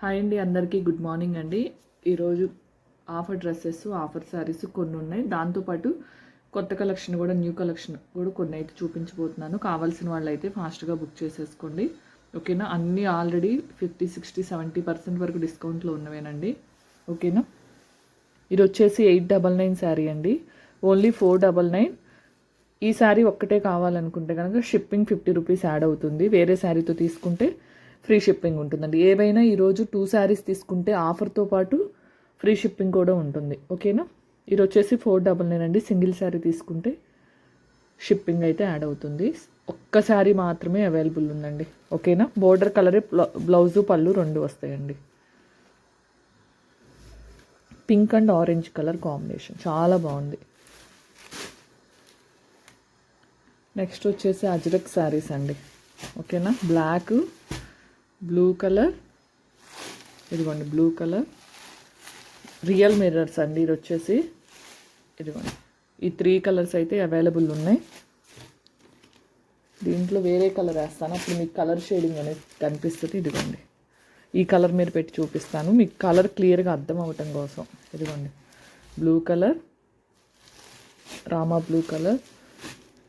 Hi అండి, అందరికీ good morning అండి. ఈరోజు ఆఫర్ డ్రెస్సెస్, ఆఫర్ శారీస్ కొన్ని ఉన్నాయి. దాంతోపాటు కొత్త కలెక్షన్ కూడా, న్యూ కలెక్షన్ కూడా కొన్ని అయితే చూపించబోతున్నాను. కావాల్సిన వాళ్ళు అయితే ఫాస్ట్గా బుక్ చేసేసుకోండి. ఓకేనా? అన్నీ ఆల్రెడీ 50, 60, 70% వరకు డిస్కౌంట్లో ఉన్నవేనండి. ఓకేనా? ఇది వచ్చేసి 899 శారీ అండి. ఓన్లీ 499. ఈ శారీ ఒక్కటే కావాలనుకుంటే కనుక షిప్పింగ్ 50 రూపీస్ యాడ్ అవుతుంది. వేరే శారీతో తీసుకుంటే ఫ్రీ షిప్పింగ్ ఉంటుందండి. ఏవైనా ఈరోజు 2 శారీస్ తీసుకుంటే ఆఫర్తో పాటు ఫ్రీ షిప్పింగ్ కూడా ఉంటుంది. ఓకేనా? ఇది వచ్చేసి 499 అండి. సింగిల్ శారీ తీసుకుంటే షిప్పింగ్ అయితే యాడ్ అవుతుంది. ఒక్క శారీ మాత్రమే అవైలబుల్ ఉందండి. ఓకేనా? బోర్డర్ కలరే బ్లౌజు పళ్ళు రెండు వస్తాయండి. Pink and orange colour combination చాలా బాగుంది. నెక్స్ట్ వచ్చేసి అజ్రక్ శారీస్ అండి. ఓకేనా? బ్లాక్, బ్లూ కలర్, ఇదిగోండి బ్లూ కలర్, రియల్ మిర్రర్స్ అండి. ఇది వచ్చేసి ఇదిగోండి ఈ 3 కలర్స్ అయితే అవైలబుల్ ఉన్నాయి. దీంట్లో వేరే కలర్ వేస్తాను, అప్పుడు మీకు కలర్ షేడింగ్ అనేది కనిపిస్తుంది. ఇదిగోండి ఈ కలర్ మీరు పెట్టి చూపిస్తాను, మీకు కలర్ క్లియర్గా అర్థం అవ్వటం కోసం. ఇదిగోండి బ్లూ కలర్, రామా బ్లూ కలర్,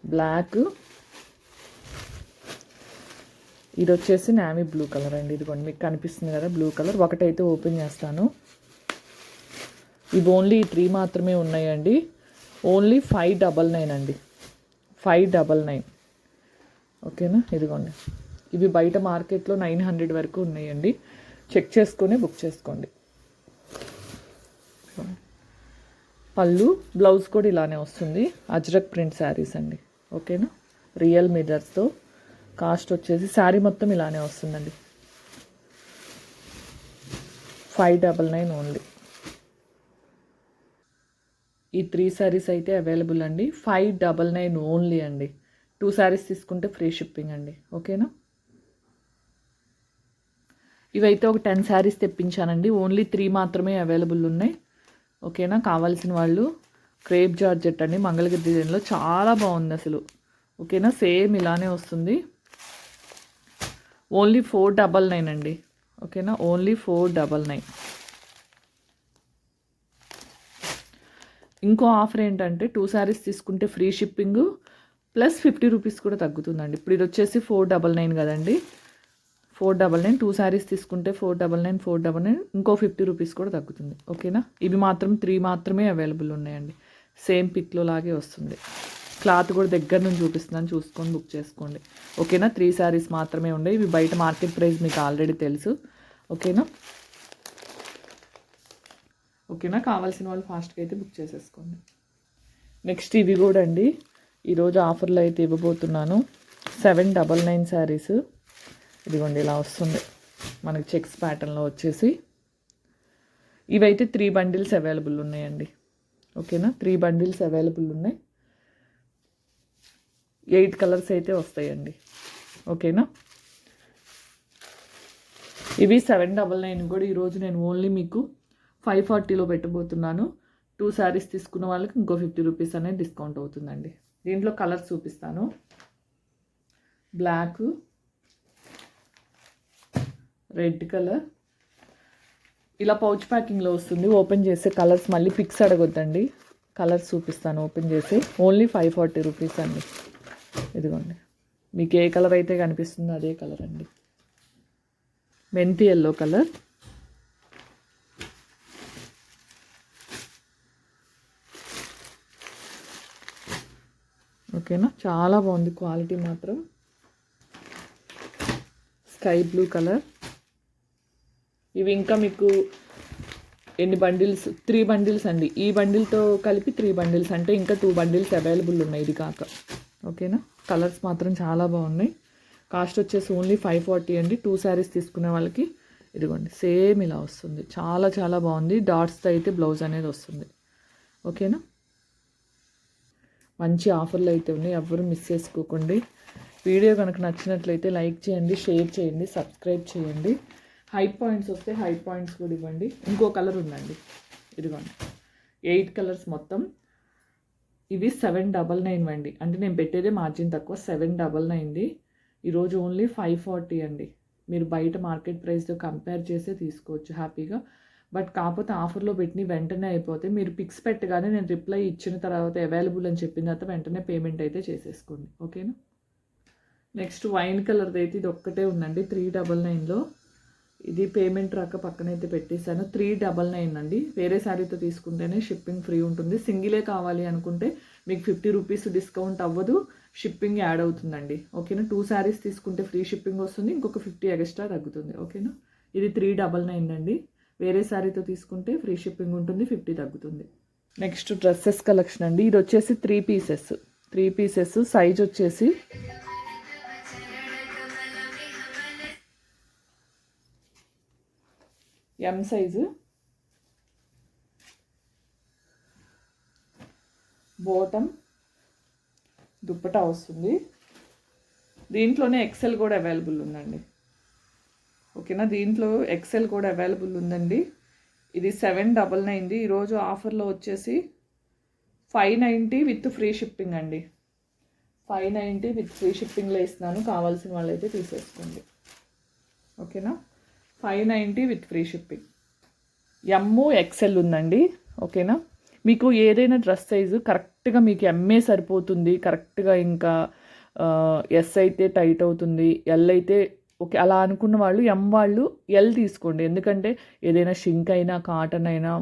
బ్లాక్, ఇది వచ్చేసి నావీ బ్లూ కలర్ అండి. ఇదిగోండి మీకు కనిపిస్తుంది కదా బ్లూ కలర్. ఒకటైతే ఓపెన్ చేస్తాను. ఇవి ఓన్లీ 3 మాత్రమే ఉన్నాయండి. ఓన్లీ 599 అండి. 599. ఓకేనా? ఇదిగోండి ఇవి బయట మార్కెట్లో 900 వరకు ఉన్నాయండి. చెక్ చేసుకొని బుక్ చేసుకోండి. పళ్ళు, బ్లౌజ్ కూడా ఇలానే వస్తుంది. అజ్రక్ ప్రింట్ శారీస్ అండి. ఓకేనా? రియల్ మిర్రర్స్తో. కాస్ట్ వచ్చేసి శారీ మొత్తం ఇలానే వస్తుందండి. 599 ఓన్లీ. ఈ 3 శారీస్ అయితే అవైలబుల్ అండి. 599 ఓన్లీ అండి. 2 శారీస్ తీసుకుంటే ఫ్రీ షిప్పింగ్ అండి. ఓకేనా? ఇవైతే ఒక 10 శారీస్ తెప్పించానండి. ఓన్లీ 3 మాత్రమే అవైలబుల్ ఉన్నాయి. ఓకేనా? కావాల్సిన వాళ్ళు క్రేప్ జార్జెట్ అండి, మంగళగిరి డిజైన్లో చాలా బాగుంది అసలు. ఓకేనా? సేమ్ ఇలానే వస్తుంది. ఓన్లీ 499 అండి. ఓకేనా? ఓన్లీ 499. ఇంకో ఆఫర్ ఏంటంటే 2 శారీస్ తీసుకుంటే ఫ్రీ షిప్పింగ్ ప్లస్ 50 రూపీస్ కూడా తగ్గుతుందండి. ఇప్పుడు ఇది వచ్చేసి 499 కదండి. 499. 2 శారీస్ తీసుకుంటే 499, 499, ఇంకో 50 రూపీస్ కూడా తగ్గుతుంది. ఓకేనా? ఇవి మాత్రం 3 మాత్రమే అవైలబుల్ ఉన్నాయండి. సేమ్ పిక్లో లాగే వస్తుంది. క్లాత్ కూడా దగ్గర నుంచి చూపిస్తున్నాను, చూసుకొని బుక్ చేసుకోండి. ఓకేనా? 3 శారీస్ మాత్రమే ఉన్నాయి. ఇవి బయట మార్కెట్ ప్రైస్ మీకు ఆల్రెడీ తెలుసు. ఓకేనా? ఓకేనా? కావాల్సిన వాళ్ళు ఫాస్ట్గా అయితే బుక్ చేసేసుకోండి. నెక్స్ట్ ఇవి కూడా అండి, ఈరోజు ఆఫర్లో అయితే ఇవ్వబోతున్నాను. 799 శారీస్. ఇదిగోండి ఇలా వస్తుంది మనకి చెక్స్ ప్యాటర్న్లో వచ్చేసి. ఇవైతే 3 బండిల్స్ అవైలబుల్ ఉన్నాయండి. ఓకేనా? 3 బండిల్స్ అవైలబుల్ ఉన్నాయి. 8 కలర్స్ అయితే వస్తాయండి. ఓకేనా? ఇవి 799 కూడా ఈరోజు నేను ఓన్లీ మీకు 540లో పెట్టబోతున్నాను. 2 శారీస్ తీసుకున్న వాళ్ళకి ఇంకో 50 రూపీస్ అనేది డిస్కౌంట్ అవుతుందండి. దీంట్లో కలర్స్ చూపిస్తాను. బ్లాక్, రెడ్ కలర్, ఇలా పౌచ్ ప్యాకింగ్లో వస్తుంది. ఓపెన్ చేసే కలర్స్ మళ్ళీ పిక్స్ అడగొద్దండి. కలర్స్ చూపిస్తాను ఓపెన్ చేసి. ఓన్లీ 540 రూపీస్ అండి. ఇదిగోండి మీకు ఏ కలర్ అయితే కనిపిస్తుందో అదే కలర్ అండి. మెంతి ఎల్లో కలర్, ఓకేనా? చాలా బాగుంది క్వాలిటీ మాత్రం. Sky blue colour. ఇవి ఇంకా మీకు ఎన్ని బండిల్స్? 3 బండిల్స్ అండి. ఈ బండిల్తో కలిపి 3 బండిల్స్, అంటే ఇంకా 2 బండిల్స్ అవైలబుల్ ఉన్నాయి ఇది కాక. ఓకేనా? కలర్స్ మాత్రం చాలా బాగున్నాయి. కాస్ట్ వచ్చేసి ఓన్లీ 540 అండి. 2 శారీస్ తీసుకునే వాళ్ళకి ఇదిగోండి సేమ్ ఇలా వస్తుంది. చాలా చాలా బాగుంది. డాట్స్తో అయితే బ్లౌజ్ అనేది వస్తుంది. ఓకేనా? మంచి ఆఫర్లు అయితే ఉన్నాయి, ఎవ్వరూ మిస్ చేసుకోకండి. వీడియో కనుక నచ్చినట్లయితే లైక్ చేయండి, షేర్ చేయండి, సబ్స్క్రైబ్ చేయండి. హై పాయింట్స్ వస్తే హై పాయింట్స్ కూడా ఇవ్వండి. ఇంకో కలర్ ఉందండి. ఇదిగోండి 8 కలర్స్ మొత్తం. ఇవి 799 అండి. అంటే నేను పెట్టేదే మార్జిన్ తక్కువ. 799ది ఈరోజు ఓన్లీ 540 అండి. మీరు బయట మార్కెట్ ప్రైస్తో కంపేర్ చేసే తీసుకోవచ్చు హ్యాపీగా. బట్ కాకపోతే ఆఫర్లో పెట్టి వెంటనే అయిపోతే మీరు పిక్స్ పెట్టగానే నేను రిప్లై ఇచ్చిన తర్వాత అవైలబుల్ అని చెప్పిన తర్వాత వెంటనే పేమెంట్ అయితే చేసేసుకోండి. ఓకేనా. నెక్స్ట్ వైన్ కలర్ది అయితే ఇది ఒక్కటే ఉందండి 399లో. ఇది పేమెంట్ రాక పక్కనైతే పెట్టేశాను. 399 అండి. వేరే శారీతో తీసుకుంటేనే షిప్పింగ్ ఫ్రీ ఉంటుంది. సింగిలే కావాలి అనుకుంటే మీకు 50 రూపీస్ డిస్కౌంట్ అవ్వదు, షిప్పింగ్ యాడ్ అవుతుందండి. ఓకేనా. 2 శారీస్ తీసుకుంటే ఫ్రీ షిప్పింగ్ వస్తుంది, ఇంకొక 50 ఎక్స్ట్రా తగ్గుతుంది. ఓకేనా. ఇది 399 అండి. వేరే శారీతో తీసుకుంటే ఫ్రీ షిప్పింగ్ ఉంటుంది, 50 తగ్గుతుంది. నెక్స్ట్ డ్రెస్సెస్ కలెక్షన్ అండి. ఇది వచ్చేసి 3 పీసెస్ సైజ్ వచ్చేసి ఎం సైజు, బాటమ్, దుప్పటా వస్తుంది. దీంట్లోనే ఎక్సెల్ కూడా అవైలబుల్ ఉందండి. ఓకేనా. దీంట్లో ఎక్సెల్ కూడా అవైలబుల్ ఉందండి. ఇది 799. ఈరోజు ఆఫర్లో వచ్చేసి 590 విత్ ఫ్రీ షిప్పింగ్ అండి. 590 విత్ ఫ్రీ షిప్పింగ్లో ఇస్తున్నాను. కావాల్సిన వాళ్ళైతే తీసేసుకోండి. ఓకేనా. 590 with free shipping. M XL ఉందండి. ఓకేనా. మీకు ఏదైనా డ్రెస్ సైజు కరెక్ట్గా మీకు ఎంఏ సరిపోతుంది, కరెక్ట్గా ఇంకా ఎస్ అయితే టైట్ అవుతుంది, ఎల్ అయితే ఓకే అలా అనుకున్న వాళ్ళు ఎం వాళ్ళు ఎల్ తీసుకోండి. ఎందుకంటే ఏదైనా షింక్ అయినా కాటన్ అయినా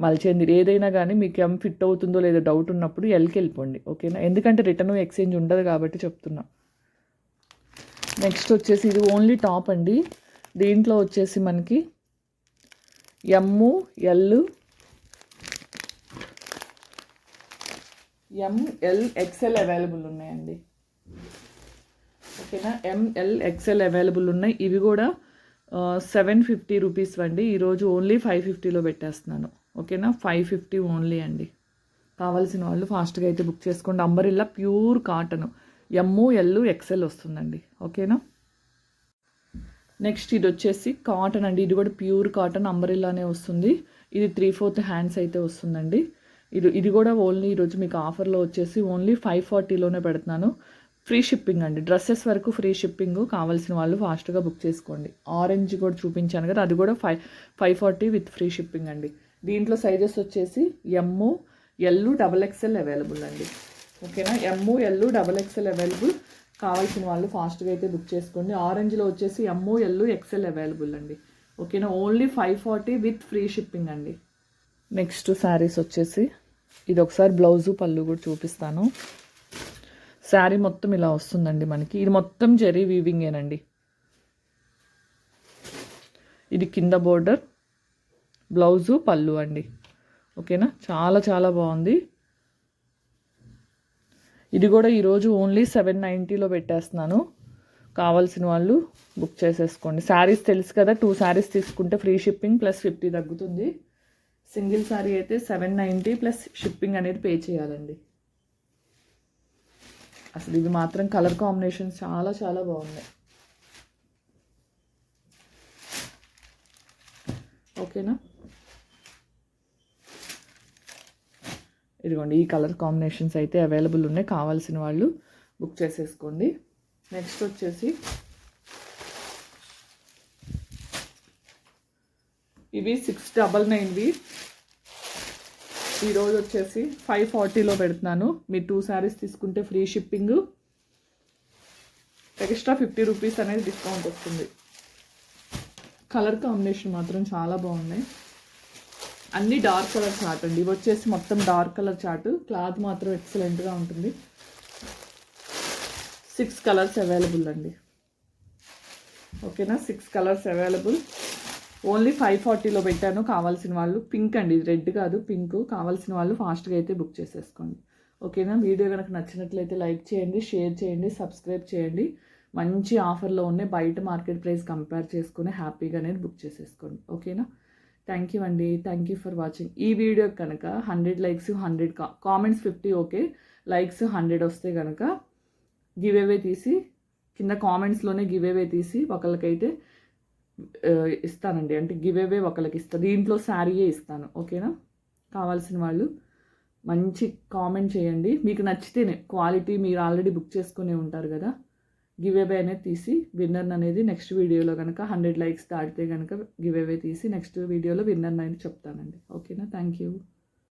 మల్చేంది ఏదైనా కానీ మీకు ఎం ఫిట్ అవుతుందో లేదో డౌట్ ఉన్నప్పుడు ఎల్కి వెళ్ళిపోండి. ఓకేనా. ఎందుకంటే రిటర్న్ ఎక్స్చేంజ్ ఉండదు కాబట్టి చెప్తున్నా. నెక్స్ట్ వచ్చేసి ఇది ఓన్లీ టాప్ అండి. దీంట్లో వచ్చేసి మనకి M L ML XL available ఉన్నాయండి. ఓకేనా. ఎంఎల్ ఎక్సెల్ అవైలబుల్ ఉన్నాయి. ఇవి కూడా 750 రూపీస్ అండి. ఈరోజు ఓన్లీ 550లో పెట్టేస్తున్నాను. ఓకేనా. 550 ఓన్లీ అండి. కావాల్సిన వాళ్ళు ఫాస్ట్గా అయితే బుక్ చేసుకోండి. Umbrella pure cotton M L XL వస్తుందండి. ఓకేనా. నెక్స్ట్ ఇది వచ్చేసి కాటన్ అండి. ఇది కూడా ప్యూర్ కాటన్ అంబరిల్లానే వస్తుంది. ఇది 3/4 హ్యాండ్స్ అయితే వస్తుందండి. ఇది కూడా ఓన్లీ ఈరోజు మీకు ఆఫర్లో వచ్చేసి ఓన్లీ 540లోనే పెడుతున్నాను. ఫ్రీ షిప్పింగ్ అండి. డ్రెస్సెస్ వరకు ఫ్రీ షిప్పింగ్. కావాల్సిన వాళ్ళు ఫాస్ట్గా బుక్ చేసుకోండి. ఆరెంజ్ కూడా చూపించాను కదా, అది కూడా 540 విత్ ఫ్రీ షిప్పింగ్ అండి. దీంట్లో సైజెస్ వచ్చేసి ఎమ్ము ఎల్ XXL అవైలబుల్ అండి. ఓకేనా. M L XXL available. కావాల్సిన వాళ్ళు ఫాస్ట్గా అయితే బుక్ చేసుకోండి. ఆరెంజ్లో వచ్చేసి ఎమ్ము ఎల్ XL అవైలబుల్ అండి. ఓకేనా. ఓన్లీ 540 విత్ ఫ్రీ షిప్పింగ్ అండి. నెక్స్ట్ శారీస్ వచ్చేసి ఇది ఒకసారి బ్లౌజు పళ్ళు కూడా చూపిస్తాను. శారీ మొత్తం ఇలా వస్తుందండి మనకి. ఇది మొత్తం జరీ వీవింగేనండి. ఇది కింద బోర్డర్, బ్లౌజు పళ్ళు అండి. ఓకేనా. చాలా చాలా బాగుంది. ఇది కూడా ఈరోజు ఓన్లీ 790లో పెట్టేస్తున్నాను. కావాల్సిన వాళ్ళు బుక్ చేసేసుకోండి. శారీస్ తెలుసు కదా, 2 శారీస్ తీసుకుంటే ఫ్రీ షిప్పింగ్ ప్లస్ 50 తగ్గుతుంది. సింగిల్ శారీ అయితే 790 ప్లస్ షిప్పింగ్ అనేది పే చేయాలండి. అసలు ఇవి మాత్రం కలర్ కాంబినేషన్స్ చాలా చాలా బాగున్నాయి. ఓకేనా. ఇదిగోండి ఈ కలర్ కాంబినేషన్స్ అయితే అవైలబుల్ ఉన్నాయి. కావాల్సిన వాళ్ళు బుక్ చేసేసుకోండి. నెక్స్ట్ వచ్చేసి ఇవి 699వి. ఈరోజు వచ్చేసి 540లో పెడుతున్నాను. మీరు 2 శారీస్ తీసుకుంటే ఫ్రీ షిప్పింగ్, ఎక్స్ట్రా 50 రూపీస్ అనేది డిస్కౌంట్ వస్తుంది. కలర్ కాంబినేషన్ మాత్రం చాలా బాగున్నాయి. అన్ని డార్క్ కలర్ చార్ట్ అండి. ఇవి వచ్చేసి మొత్తం డార్క్ కలర్ చార్ట్. క్లాత్ మాత్రం ఎక్సలెంట్గా ఉంటుంది. 6 కలర్స్ అవైలబుల్ అండి. ఓకేనా. 6 కలర్స్ అవైలబుల్. ఓన్లీ 540లో పెట్టాను. కావాల్సిన వాళ్ళు పింక్ అండి, ఇది రెడ్ కాదు పింక్. కావాల్సిన వాళ్ళు ఫాస్ట్గా అయితే బుక్ చేసేసుకోండి. ఓకేనా. వీడియో కనుక నచ్చినట్లయితే లైక్ చేయండి, షేర్ చేయండి, సబ్స్క్రైబ్ చేయండి. మంచి ఆఫర్లో ఉన్నాయి. బయట మార్కెట్ ప్రైస్ కంపేర్ చేసుకుని హ్యాపీగా అనేది బుక్ చేసేసుకోండి. ఓకేనా. థ్యాంక్ యూ అండి. Thank you for watching. ఈ వీడియో కనుక 100 లైక్స్ 100 కామెంట్స్ 50 ఓకే, లైక్స్ 100 వస్తే కనుక గివ్ అవే తీసి కింద కామెంట్స్లోనే గివ్ అవే తీసి ఒకళ్ళకైతే ఇస్తానండి. అంటే గివ్ అవే ఒకళ్ళకి ఇస్తాను. దీంట్లో శారీయే ఇస్తాను. ఓకేనా. కావాల్సిన వాళ్ళు మంచి కామెంట్ చేయండి. మీకు నచ్చితేనే, క్వాలిటీ మీరు ఆల్రెడీ బుక్ చేసుకునే ఉంటారు కదా, గివ్ అవే అనేది తీసి విన్నర్ అనేది నెక్స్ట్ వీడియోలో కనుక 100 లైక్స్ దాటితే కనుక గివ్ అవే తీసి నెక్స్ట్ వీడియోలో విన్నర్ అనేది చెప్తానండి. ఓకేనా? Thank you.